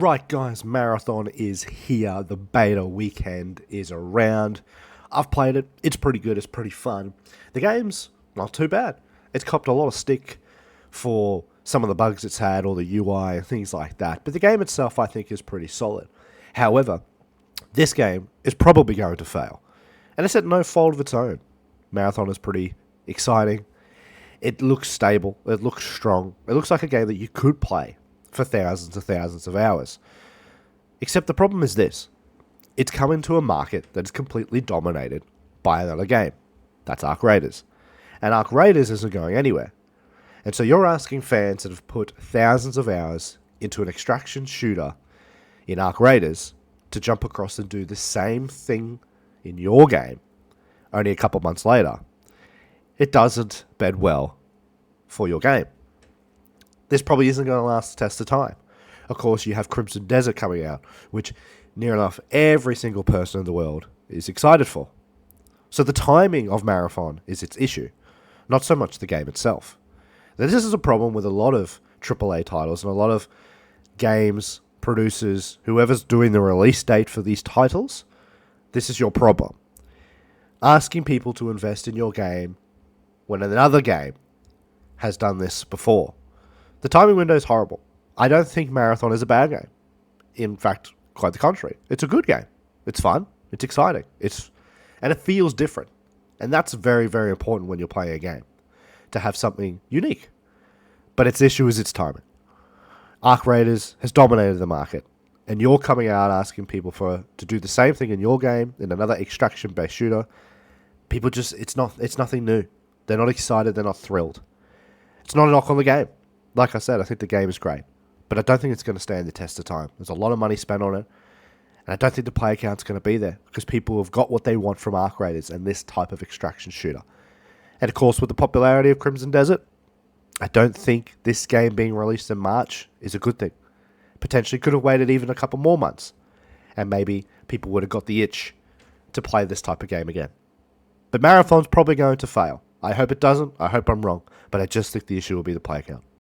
Right, guys, Marathon is here. The beta weekend is around. I've played it. It's pretty good. It's pretty fun. The game's not too bad. It's copped a lot of stick for some of the bugs it's had or the UI and things like that. But the game itself, I think, is pretty solid. However, this game is probably going to fail. And it's at no fault of its own. Marathon is pretty exciting. It looks stable. It looks strong. It looks like a game that you could play for thousands and thousands of hours. Except the problem is this. It's come into a market that is completely dominated by another game. That's Arc Raiders. And Arc Raiders isn't going anywhere. And so you're asking fans that have put thousands of hours into an extraction shooter in Arc Raiders to jump across and do the same thing in your game only a couple months later. It doesn't bed well for your game. This probably isn't going to last the test of time. Of course, you have Crimson Desert coming out, which near enough every single person in the world is excited for. So the timing of Marathon is its issue, not so much the game itself. Now, this is a problem with a lot of AAA titles and a lot of games, producers, whoever's doing the release date for these titles. This is your problem. Asking people to invest in your game when another game has done this before. The timing window is horrible. I don't think Marathon is a bad game. In fact, quite the contrary. It's a good game. It's fun. It's exciting. And it feels different. And that's very, very important when you're playing a game. To have something unique. But its issue is its timing. Arc Raiders has dominated the market. And you're coming out asking people to do the same thing in your game, in another extraction-based shooter. People just, it's nothing new. They're not excited. They're not thrilled. It's not a knock on the game. Like I said, I think the game is great. But I don't think it's going to stand the test of time. There's a lot of money spent on it. And I don't think the player count's going to be there. Because people have got what they want from Arc Raiders and this type of extraction shooter. And of course, with the popularity of Crimson Desert, I don't think this game being released in March is a good thing. Potentially could have waited even a couple more months. And maybe people would have got the itch to play this type of game again. But Marathon's probably going to fail. I hope it doesn't. I hope I'm wrong. But I just think the issue will be the player count.